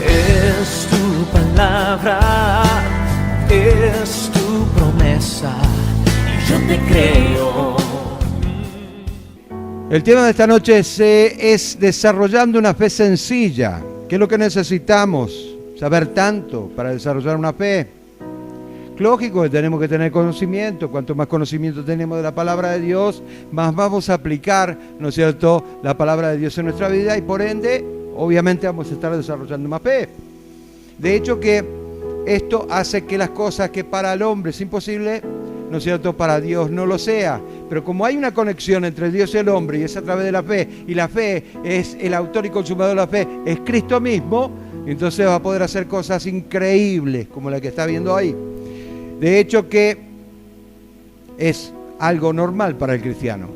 Es tu palabra, es tu promesa, y yo te creo. El tema de esta noche es desarrollando una fe sencilla. ¿Qué es lo que necesitamos? Saber tanto para desarrollar una fe. Lógico que tenemos que tener conocimiento. Cuanto más conocimiento tenemos de la palabra de Dios, más vamos a aplicar, ¿no es cierto?, la palabra de Dios en nuestra vida y por ende, obviamente vamos a estar desarrollando más fe. De hecho que esto hace que las cosas que para el hombre es imposible, ¿no es cierto?, para Dios no lo sea. Pero como hay una conexión entre Dios y el hombre y es a través de la fe, y la fe es el autor y consumador de la fe, es Cristo mismo, entonces va a poder hacer cosas increíbles como la que está viendo ahí. De hecho que es algo normal para el cristiano.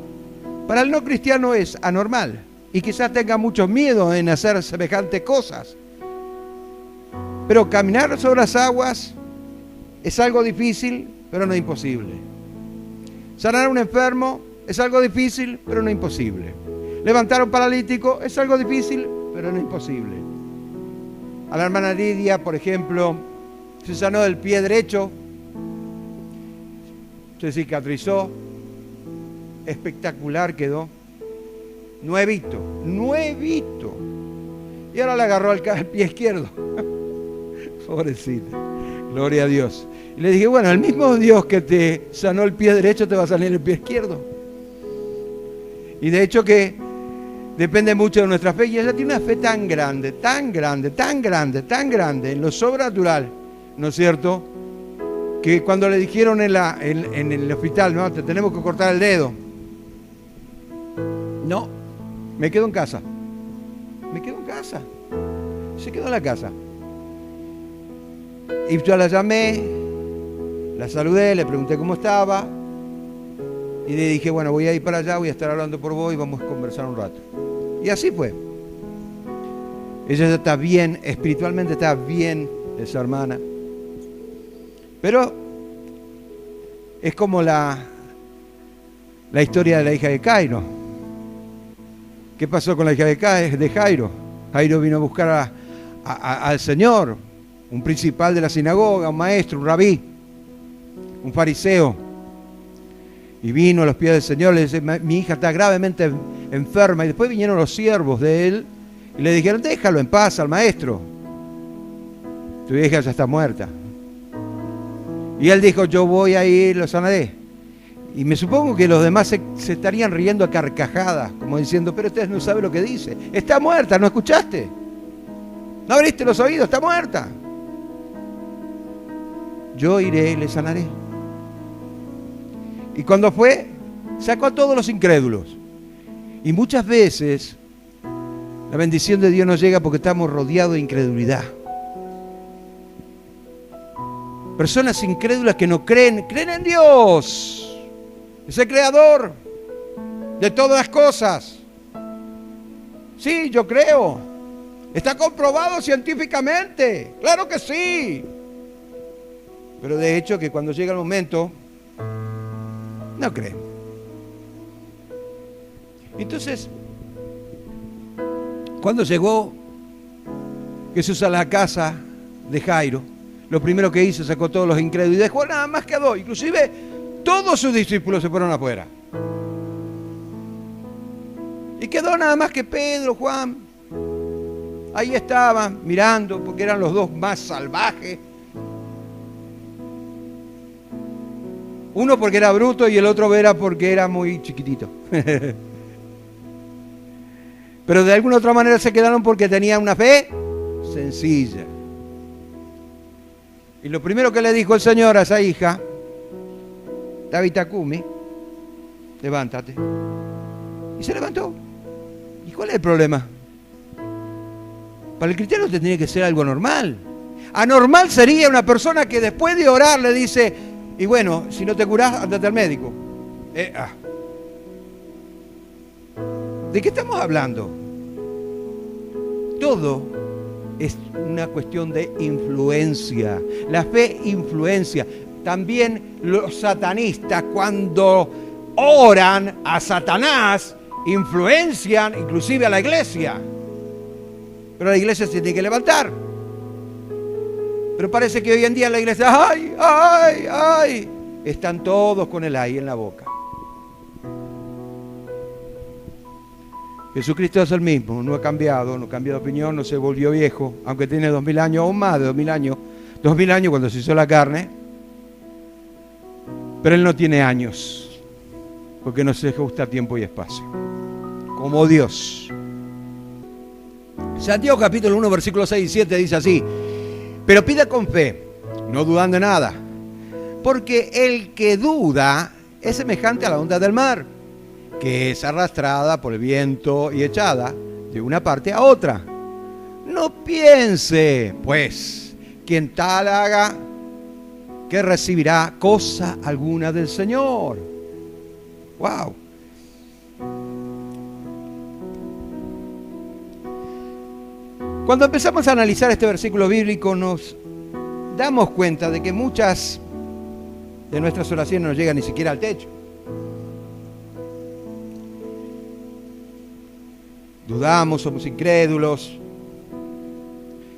Para el no cristiano es anormal y quizás tenga mucho miedo en hacer semejantes cosas. Pero caminar sobre las aguas es algo difícil, pero no imposible. Sanar a un enfermo es algo difícil, pero no imposible. Levantar a un paralítico es algo difícil, pero no imposible. A la hermana Lidia, por ejemplo, se sanó del pie derecho, se cicatrizó, espectacular quedó, nuevito. Y ahora le agarró al pie izquierdo. Pobrecita, gloria a Dios. Y le dije, bueno, el mismo Dios que te sanó el pie derecho te va a sanar el pie izquierdo. Y de hecho que depende mucho de nuestra fe. Y ella tiene una fe tan grande en lo sobrenatural, ¿no es cierto?, que cuando le dijeron en el hospital, no, te tenemos que cortar el dedo. No, me quedo en casa. Se quedó en la casa. Y yo la llamé, la saludé, le pregunté cómo estaba. Y le dije, bueno, voy a ir para allá, voy a estar hablando por vos y vamos a conversar un rato. Y así fue. Ella ya está bien, espiritualmente está bien, esa hermana. Pero es como la historia de la hija de Jairo. ¿Qué pasó con la hija de Jairo? Jairo vino a buscar al Señor, un principal de la sinagoga, un maestro, un rabí, un fariseo. Y vino a los pies del Señor, le dice, mi hija está gravemente enferma. Y después vinieron los siervos de él y le dijeron, déjalo en paz al maestro. Tu hija ya está muerta. Y él dijo, yo voy a ir, lo sanaré. Y me supongo que los demás se estarían riendo a carcajadas, como diciendo, pero ustedes no saben lo que dice. Está muerta, ¿no escuchaste? ¿No abriste los oídos? Está muerta. Yo iré y le sanaré. Y cuando fue, sacó a todos los incrédulos. Y muchas veces la bendición de Dios nos llega porque estamos rodeados de incredulidad. Personas incrédulas que no creen en Dios. Es el creador de todas las cosas. Sí, yo creo. Está comprobado científicamente. Claro que sí. Pero de hecho que cuando llega el momento, no creen. Entonces, cuando llegó Jesús a la casa de Jairo, lo primero que hizo, sacó todos los incrédulos y dejó nada más que a dos. Inclusive todos sus discípulos se fueron afuera. Y quedó nada más que Pedro, Juan. Ahí estaban mirando, porque eran los dos más salvajes. Uno porque era bruto y el otro era porque era muy chiquitito. Pero de alguna otra manera se quedaron porque tenían una fe sencilla. Y lo primero que le dijo el Señor a esa hija, Tabita Kumi, levántate. Y se levantó. ¿Y cuál es el problema? Para el cristiano te tiene que ser algo normal. Anormal sería una persona que después de orar le dice, y bueno, si no te curás, andate al médico. ¿De qué estamos hablando? Todo es una cuestión de influencia. La fe influencia. También los satanistas, cuando oran a Satanás, influencian inclusive a la iglesia. Pero la iglesia se tiene que levantar. Pero parece que hoy en día en la iglesia, ¡ay, ay, ay! Están todos con el ay en la boca. Jesucristo es el mismo, no ha cambiado, no cambió de opinión, no se volvió viejo, aunque tiene 2000 años o más de 2000 años. 2000 años cuando se hizo la carne. Pero Él no tiene años, porque no se ajusta tiempo y espacio. Como Dios. Santiago capítulo 1, versículos 6 y 7 dice así: pero pida con fe, no dudando de nada, porque el que duda es semejante a la onda del mar, que es arrastrada por el viento y echada de una parte a otra. No piense, pues, quien tal haga, que recibirá cosa alguna del Señor. ¡Wow! Cuando empezamos a analizar este versículo bíblico, nos damos cuenta de que muchas de nuestras oraciones no llegan ni siquiera al techo. Dudamos, somos incrédulos.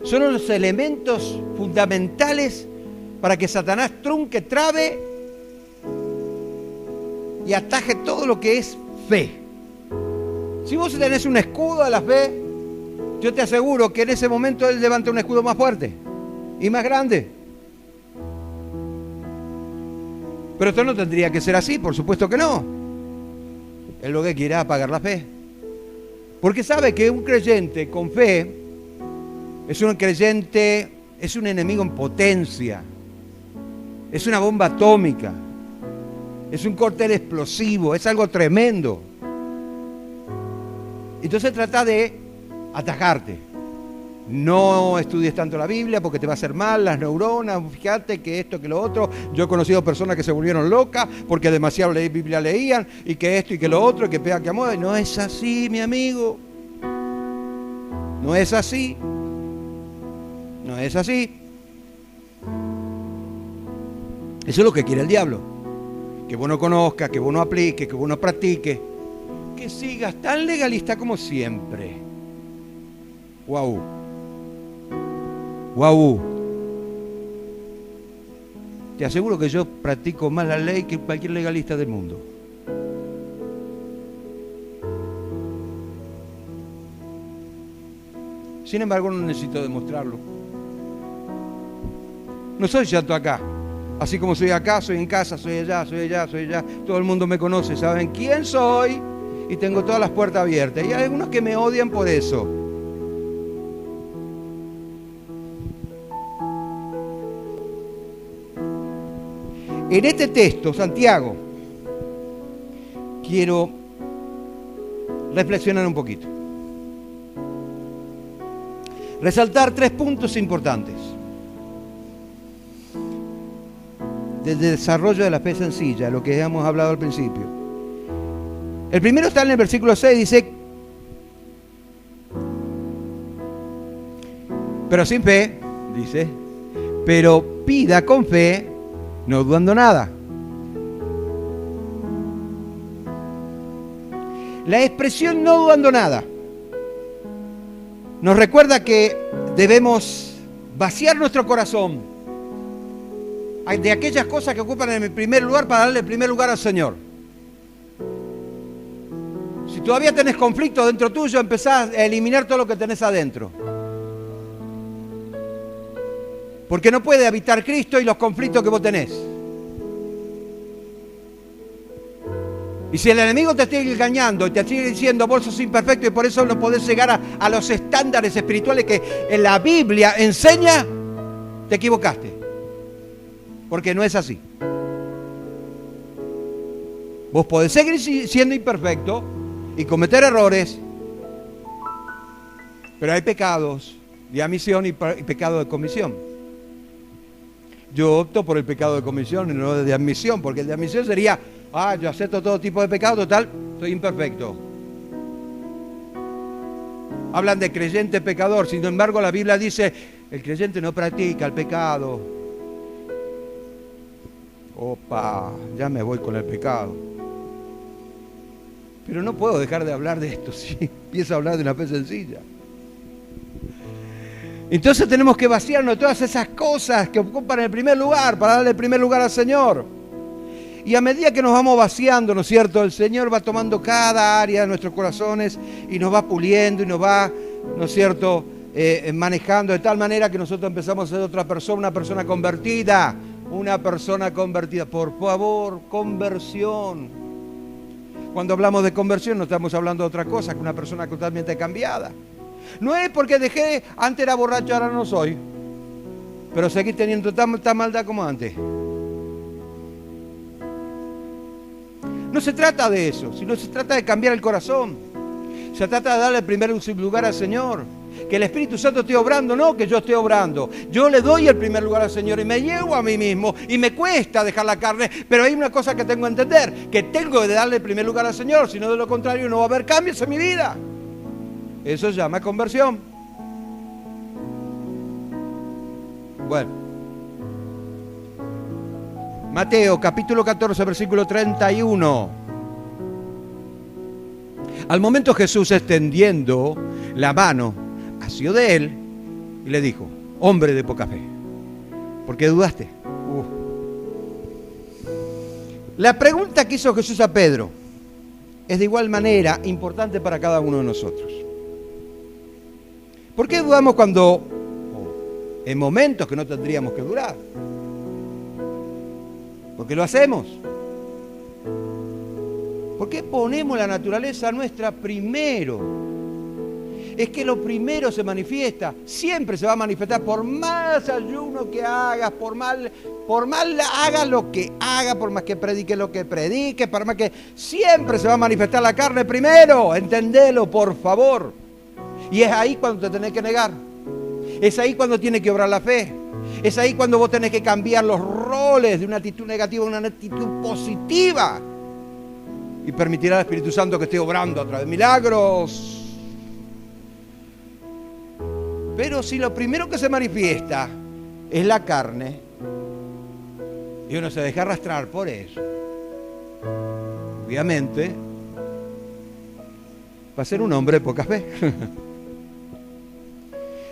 Son los elementos fundamentales para que Satanás trunque, trabe y ataje todo lo que es fe. Si vos tenés un escudo de la fe, yo te aseguro que en ese momento él levanta un escudo más fuerte y más grande. Pero esto no tendría que ser así, por supuesto que no. Él lo que quiere es apagar la fe. Porque sabe que un creyente con fe es un creyente, es un enemigo en potencia, es una bomba atómica, es un cóctel explosivo, es algo tremendo. Entonces trata de atajarte. No estudies tanto la Biblia porque te va a hacer mal las neuronas, fíjate que esto, que lo otro. Yo he conocido personas que se volvieron locas porque demasiado Biblia leían y que esto y que lo otro, y que pega que amoda. No es así, mi amigo. No es así. No es así. Eso es lo que quiere el diablo. Que vos no conozcas, que vos no apliques, que vos no practiques. Que sigas tan legalista como siempre. Guau. Guau. Te aseguro que yo practico más la ley que cualquier legalista del mundo. Sin embargo, no necesito demostrarlo. No soy santo acá. Así como soy acá, soy en casa, soy allá, soy allá, soy allá. Todo el mundo me conoce, saben quién soy y tengo todas las puertas abiertas. Y hay algunos que me odian por eso. En este texto, Santiago, quiero reflexionar un poquito. Resaltar 3 puntos importantes del desarrollo de la fe sencilla, lo que hemos hablado al principio. El primero está en el versículo 6, dice: pero sin fe, dice, pero pida con fe, no dudando nada. La expresión no dudando nada nos recuerda que debemos vaciar nuestro corazón de aquellas cosas que ocupan en el primer lugar para darle el primer lugar al Señor. Si todavía tenés conflicto dentro tuyo, empezás a eliminar todo lo que tenés adentro. Porque no puede habitar Cristo y los conflictos que vos tenés. Y si el enemigo te está engañando y te sigue diciendo vos sos imperfecto y por eso no podés llegar a los estándares espirituales que en la Biblia enseña, te equivocaste. Porque no es así. Vos podés seguir siendo imperfecto y cometer errores, pero hay pecados de omisión y pecado de comisión. Yo opto por el pecado de comisión y no de admisión, porque el de admisión sería, yo acepto todo tipo de pecado, total, soy imperfecto. Hablan de creyente pecador, sin embargo la Biblia dice, el creyente no practica el pecado. Opa, ya me voy con el pecado. Pero no puedo dejar de hablar de esto si empiezo a hablar de una fe sencilla. Entonces tenemos que vaciarnos de todas esas cosas que ocupan el primer lugar para darle el primer lugar al Señor. Y a medida que nos vamos vaciando, ¿no es cierto?, el Señor va tomando cada área de nuestros corazones y nos va puliendo y nos va, ¿no es cierto?, manejando de tal manera que nosotros empezamos a ser otra persona, una persona convertida. Una persona convertida. Por favor, conversión. Cuando hablamos de conversión no estamos hablando de otra cosa que una persona totalmente cambiada. No es porque antes era borracho, ahora no soy, pero seguí teniendo tanta maldad como antes. No se trata de eso, sino se trata de cambiar el corazón. Se trata de darle el primer lugar al Señor. Que el Espíritu Santo esté obrando, no que yo esté obrando. Yo le doy el primer lugar al Señor y me llevo a mí mismo y me cuesta dejar la carne, pero hay una cosa que tengo que entender, que tengo que darle el primer lugar al Señor, si no de lo contrario no va a haber cambios en mi vida. Eso se llama conversión. Bueno, Mateo capítulo 14 versículo 31. Al momento Jesús, extendiendo la mano, asió de él y le dijo: hombre de poca fe, ¿por qué dudaste? La pregunta que hizo Jesús a Pedro es de igual manera importante para cada uno de nosotros. ¿Por qué dudamos cuando en momentos que no tendríamos que durar? ¿Por qué lo hacemos? ¿Por qué ponemos la naturaleza nuestra primero? Es que lo primero se manifiesta, siempre se va a manifestar, por más ayuno que hagas, por mal hagas lo que hagas, por más que prediques lo que prediques, por más que siempre se va a manifestar la carne primero, entendelo por favor. Y es ahí cuando te tenés que negar, es ahí cuando tiene que obrar la fe, es ahí cuando vos tenés que cambiar los roles de una actitud negativa a una actitud positiva y permitir al Espíritu Santo que esté obrando a través de milagros. Pero si lo primero que se manifiesta es la carne y uno se deja arrastrar por eso, obviamente va a ser un hombre de poca fe.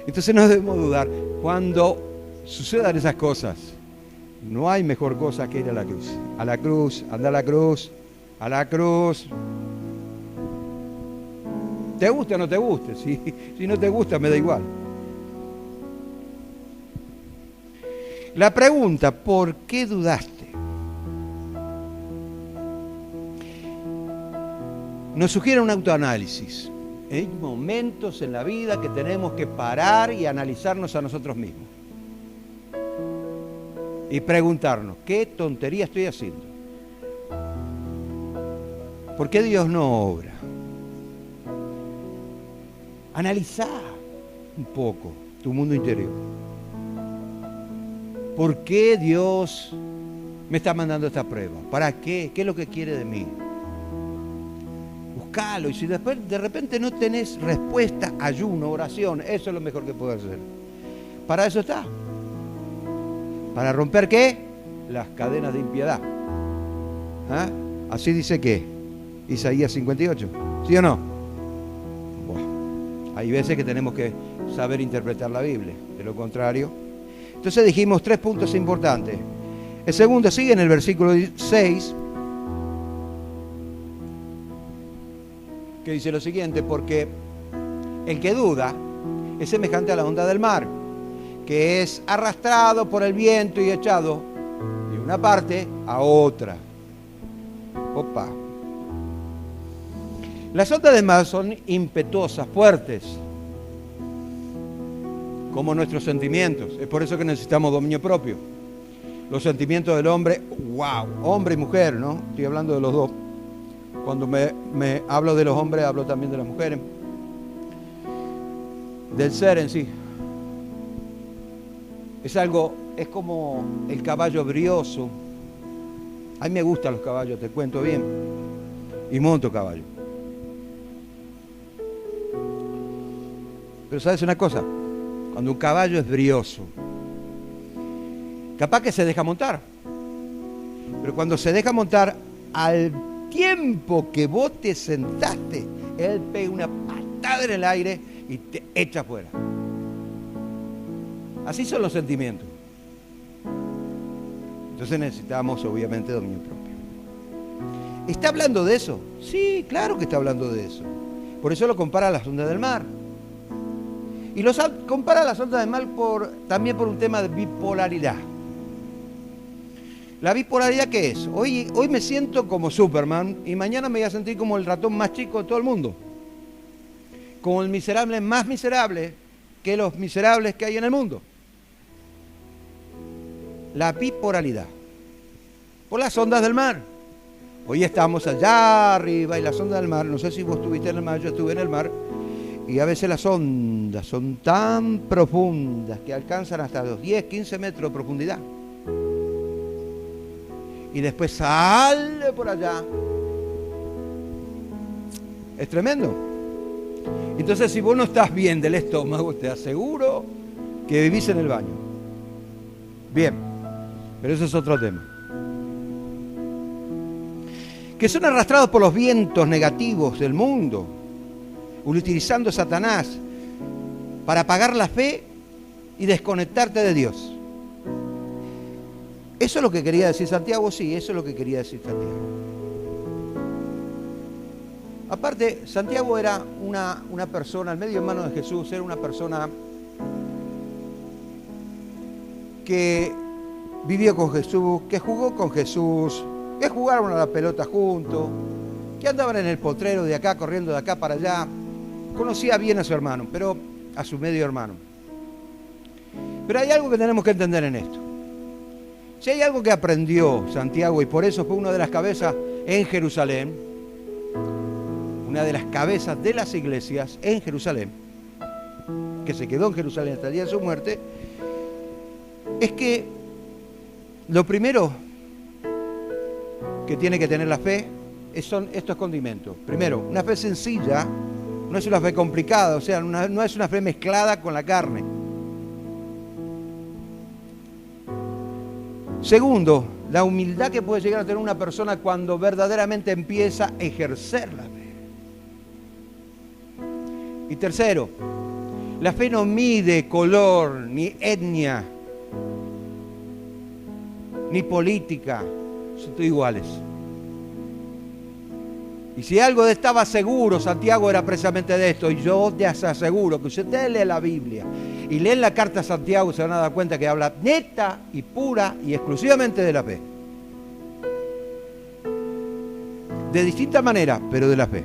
Entonces no debemos dudar. Cuando sucedan esas cosas, no hay mejor cosa que ir a la cruz. A la cruz, anda a la cruz, a la cruz. ¿Te gusta o no te gusta? Si no te gusta, me da igual. La pregunta, ¿por qué dudaste?, nos sugiere un autoanálisis. Hay momentos en la vida que tenemos que parar y analizarnos a nosotros mismos. Y preguntarnos, ¿qué tontería estoy haciendo? ¿Por qué Dios no obra? Analizá un poco tu mundo interior. ¿Por qué Dios me está mandando esta prueba? ¿Para qué? ¿Qué es lo que quiere de mí? Buscalo. Y si después de repente no tenés respuesta, ayuno, oración, eso es lo mejor que puedes hacer. Para eso está. ¿Para romper qué? Las cadenas de impiedad. ¿Ah? Así dice que Isaías 58. ¿Sí o no? Bueno, hay veces que tenemos que saber interpretar la Biblia. De lo contrario. Entonces dijimos 3 puntos importantes. El segundo sigue en el versículo 6, que dice lo siguiente: porque el que duda es semejante a la onda del mar, que es arrastrado por el viento y echado de una parte a otra. Opa. Las ondas del mar son impetuosas, fuertes, como nuestros sentimientos. Es por eso que necesitamos dominio propio. Los sentimientos del hombre, wow, hombre y mujer, ¿no? Estoy hablando de los dos. Cuando me hablo de los hombres, hablo también de las mujeres. Del ser en sí. Es como el caballo brioso. A mí me gustan los caballos, te cuento bien. Y monto caballo. Pero ¿sabes una cosa? Cuando un caballo es brioso, capaz que se deja montar. Pero cuando se deja montar, al tiempo que vos te sentaste, él pega una patada en el aire y te echa afuera. Así son los sentimientos. Entonces necesitamos, obviamente, dominio propio. ¿Está hablando de eso? Sí, claro que está hablando de eso. Por eso lo compara a las ondas del mar. Y lo compara a las ondas del mar también por un tema de bipolaridad. ¿La bipolaridad qué es? Hoy me siento como Superman y mañana me voy a sentir como el ratón más chico de todo el mundo. Como el miserable más miserable que los miserables que hay en el mundo. La bipolaridad. Por las ondas del mar. Hoy estamos allá arriba y las ondas del mar, no sé si vos estuviste en el mar, yo estuve en el mar, y a veces las ondas son tan profundas que alcanzan hasta los 10, 15 metros de profundidad. Y después sale por allá. Es tremendo. Entonces, si vos no estás bien del estómago, te aseguro que vivís en el baño. Bien, pero eso es otro tema. Que son arrastrados por los vientos negativos del mundo, utilizando a Satanás para apagar la fe y desconectarte de Dios. ¿Eso es lo que quería decir Santiago? Sí, eso es lo que quería decir Santiago. Aparte, Santiago era una persona, el medio hermano de Jesús, era una persona que vivió con Jesús, que jugó con Jesús, que jugaron a la pelota juntos, que andaban en el potrero de acá, corriendo de acá para allá. Conocía bien a su hermano, pero a su medio hermano. Pero hay algo que tenemos que entender en esto. Si hay algo que aprendió Santiago, y por eso fue una de las cabezas en Jerusalén, una de las cabezas de las iglesias en Jerusalén, que se quedó en Jerusalén hasta el día de su muerte, es que lo primero que tiene que tener la fe son estos condimentos. Primero, una fe sencilla, no es una fe complicada, o sea, no es una fe mezclada con la carne. Segundo, la humildad que puede llegar a tener una persona cuando verdaderamente empieza a ejercer la fe. Y tercero, la fe no mide color, ni etnia, ni política, son todos iguales. Y si algo estaba seguro, Santiago era precisamente de esto, y yo te aseguro que si ustedes leen la Biblia y leen la carta a Santiago, se van a dar cuenta que habla neta y pura y exclusivamente de la fe. De distinta manera, pero de la fe.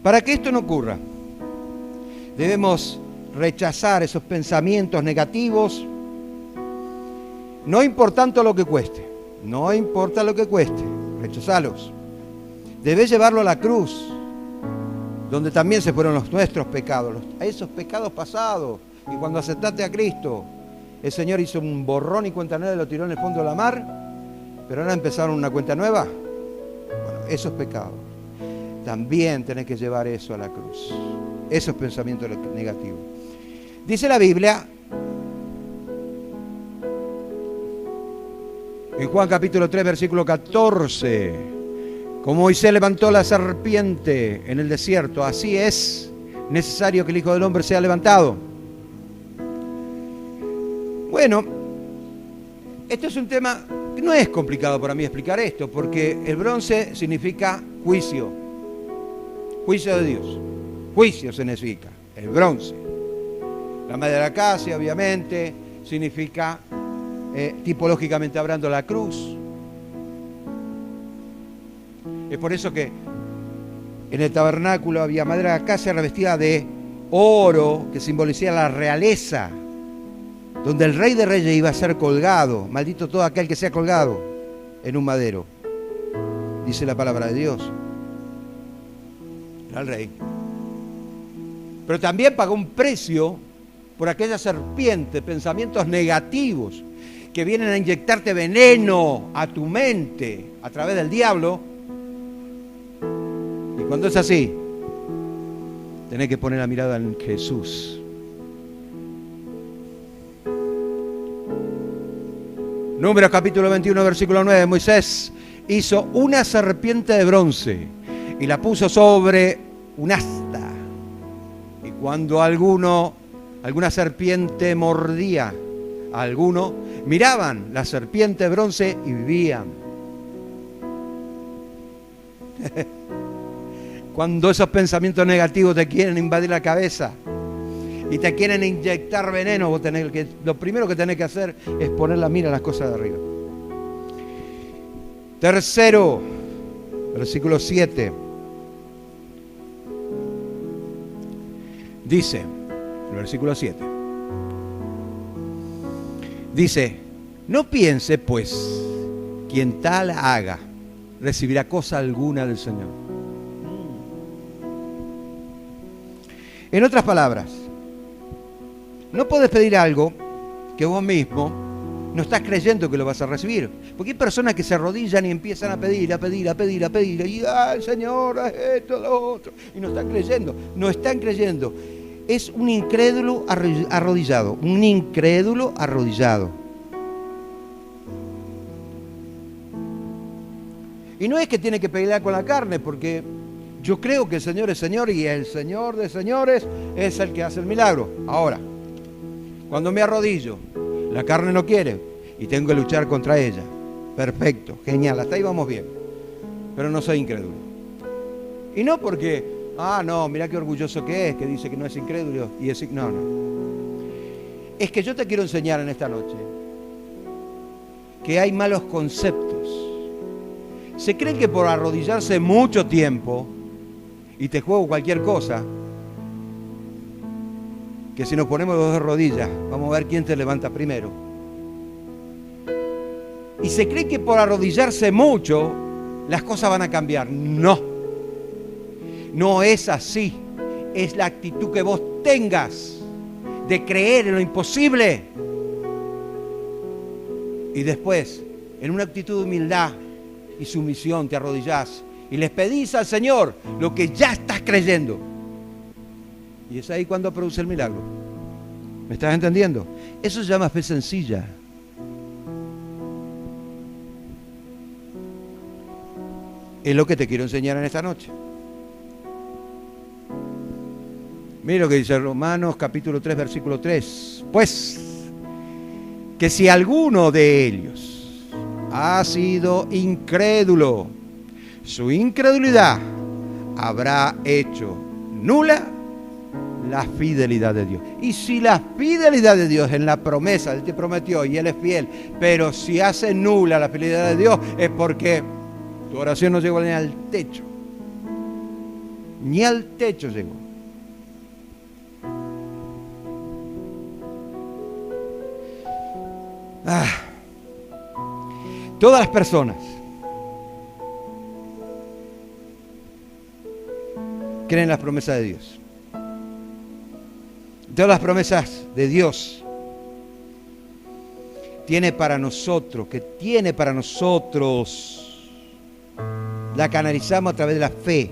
Para que esto no ocurra, debemos rechazar esos pensamientos negativos, no importando lo que cueste, no importa lo que cueste, rechazalos. Debes llevarlo a la cruz, donde también se fueron nuestros pecados, esos pecados pasados, y cuando aceptaste a Cristo, el Señor hizo un borrón y cuenta nueva y lo tiró en el fondo de la mar, pero ahora empezaron una cuenta nueva. Bueno, esos pecados. También tenés que llevar eso a la cruz, esos pensamientos negativos. Dice la Biblia, en Juan capítulo 3, versículo 14, como Moisés levantó la serpiente en el desierto, así es necesario que el Hijo del Hombre sea levantado. Bueno, esto es un tema que no es complicado para mí explicar esto, porque el bronce significa juicio. Juicio de Dios. Juicio significa el bronce. La madera de acacia, obviamente, significa, tipológicamente hablando, la cruz. Es por eso que en el tabernáculo había madera de acacia revestida de oro, que simbolizaba la realeza, donde el Rey de Reyes iba a ser colgado. Maldito todo aquel que sea colgado en un madero, dice la palabra de Dios. Era el rey. Pero también pagó un precio por aquella serpiente, pensamientos negativos que vienen a inyectarte veneno a tu mente a través del diablo. Y cuando es así, tenés que poner la mirada en Jesús. Números capítulo 21, versículo 9. Moisés hizo una serpiente de bronce y la puso sobre un asta. Y Y cuando alguna serpiente mordía a alguno, miraban la serpiente de bronce y vivían. Cuando esos pensamientos negativos te quieren invadir la cabeza y te quieren inyectar veneno, lo primero que tenés que hacer es poner la mira en las cosas de arriba. Tercero, versículo 7. Dice, el versículo 7. Dice, no piense pues, quien tal haga, recibirá cosa alguna del Señor. En otras palabras, no podés pedir algo que vos mismo no estás creyendo que lo vas a recibir. Porque hay personas que se arrodillan y empiezan a pedir, y ¡ay, Señor, esto, lo otro! Y no están creyendo, no están creyendo. Es un incrédulo arrodillado, un incrédulo arrodillado. Y no es que tiene que pelear con la carne, porque yo creo que el Señor es Señor y el Señor de señores es el que hace el milagro. Ahora, cuando me arrodillo, la carne no quiere y tengo que luchar contra ella. Perfecto, genial, hasta ahí vamos bien. Pero no soy incrédulo. Y no porque, no, mirá qué orgulloso que dice que no es incrédulo. No. Es que yo te quiero enseñar en esta noche que hay malos conceptos. Se cree que por arrodillarse mucho tiempo, y te juego cualquier cosa, que si nos ponemos los dos de rodillas, vamos a ver quién te levanta primero. Y se cree que por arrodillarse mucho, las cosas van a cambiar. No. No es así. Es la actitud que vos tengas de creer en lo imposible. Y después, en una actitud de humildad y sumisión, te arrodillás y les pedís al Señor lo que ya estás creyendo. Y es ahí cuando produce el milagro. ¿Me estás entendiendo? Eso se llama fe sencilla. Es lo que te quiero enseñar en esta noche. Mira lo que dice Romanos capítulo 3, versículo 3. Pues, que si alguno de ellos ha sido incrédulo, su incredulidad habrá hecho nula la fidelidad de Dios. Y si la fidelidad de Dios en la promesa, Él te prometió y Él es fiel, pero si hace nula la fidelidad de Dios, es porque tu oración no llegó ni al techo. Ni al techo llegó. Todas las personas creen en las promesas de Dios. Todas las promesas de Dios tiene para nosotros, la canalizamos a través de la fe.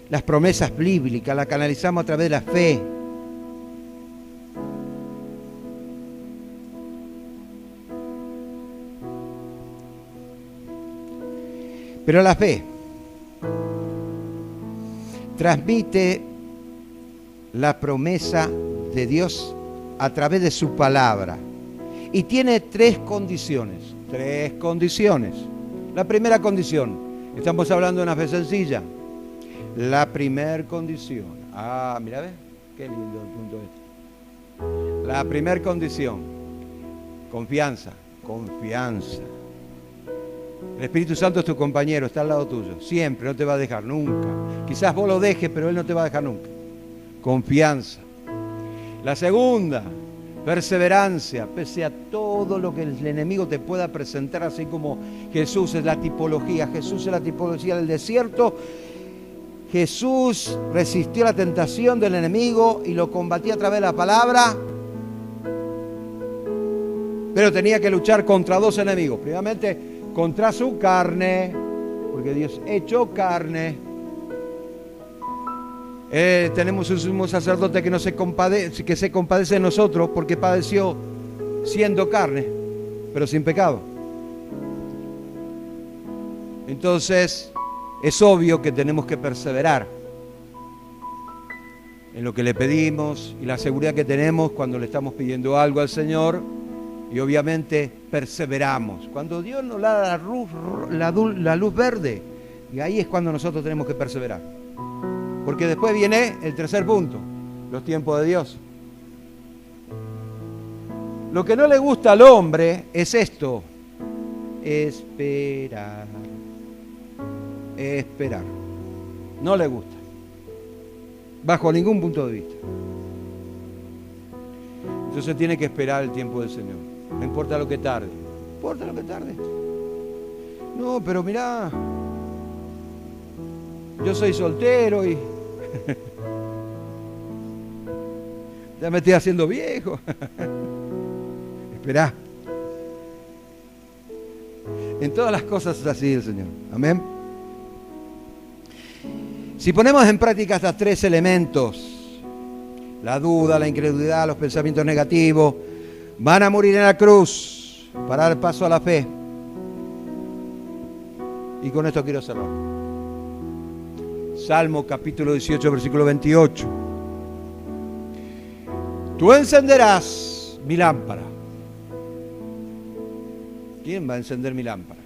Las promesas bíblicas las canalizamos a través de la fe. Pero la fe transmite la promesa de Dios a través de su palabra. Y tiene tres condiciones. La primera condición, estamos hablando de una fe sencilla. La primera condición. Mira, ¿ves? Qué lindo el punto este. La primera condición. Confianza. El Espíritu Santo es tu compañero, está al lado tuyo. Siempre, no te va a dejar, nunca. Quizás vos lo dejes, pero Él no te va a dejar nunca. Confianza. La segunda, perseverancia, pese a todo lo que el enemigo te pueda presentar, así como Jesús es la tipología del desierto. Jesús resistió la tentación del enemigo y lo combatió a través de la palabra, pero tenía que luchar contra dos enemigos. Primeramente, contra su carne, porque Dios echó carne. Tenemos un sumo sacerdote que se compadece de nosotros porque padeció siendo carne, pero sin pecado. Entonces, es obvio que tenemos que perseverar. en lo que le pedimos y la seguridad que tenemos cuando le estamos pidiendo algo al Señor, y obviamente perseveramos. Cuando Dios nos da la luz verde, y ahí es cuando nosotros tenemos que perseverar. Porque después viene el tercer punto, los tiempos de Dios. Lo que no le gusta al hombre es esto: esperar. Esperar. No le gusta, bajo ningún punto de vista. Entonces tiene que esperar el tiempo del Señor. No importa lo que tarde. No importa lo que tarde. No, pero mirá, yo soy soltero y ya me estoy haciendo viejo. Esperá. En todas las cosas es así el Señor. Amén. Si ponemos en práctica estos tres elementos, la duda, la incredulidad, los pensamientos negativos, van a morir en la cruz para dar paso a la fe. Y con esto quiero cerrar. Salmo capítulo 18, versículo 28. Tú encenderás mi lámpara. ¿Quién va a encender mi lámpara?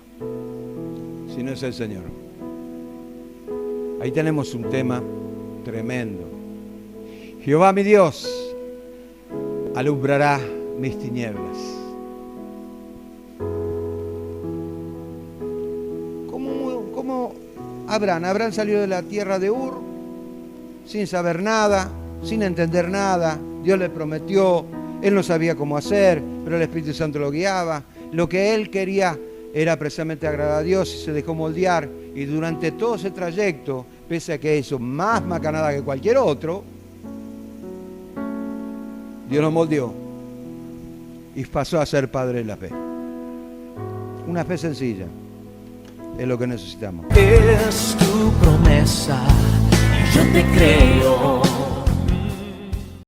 Si no es el Señor. Ahí tenemos un tema tremendo. Jehová mi Dios alumbrará mis tinieblas. ¿Cómo Abraham salió de la tierra de Ur sin saber nada, sin entender nada? Dios le prometió, él no sabía cómo hacer, pero el Espíritu Santo lo guiaba. Lo que él quería era precisamente agradar a Dios y se dejó moldear. Y durante todo ese trayecto, pese a que hizo más macanada que cualquier otro, Dios lo moldeó y pasó a ser padre de la fe. Una fe sencilla es lo que necesitamos. Es tu promesa y yo te creo.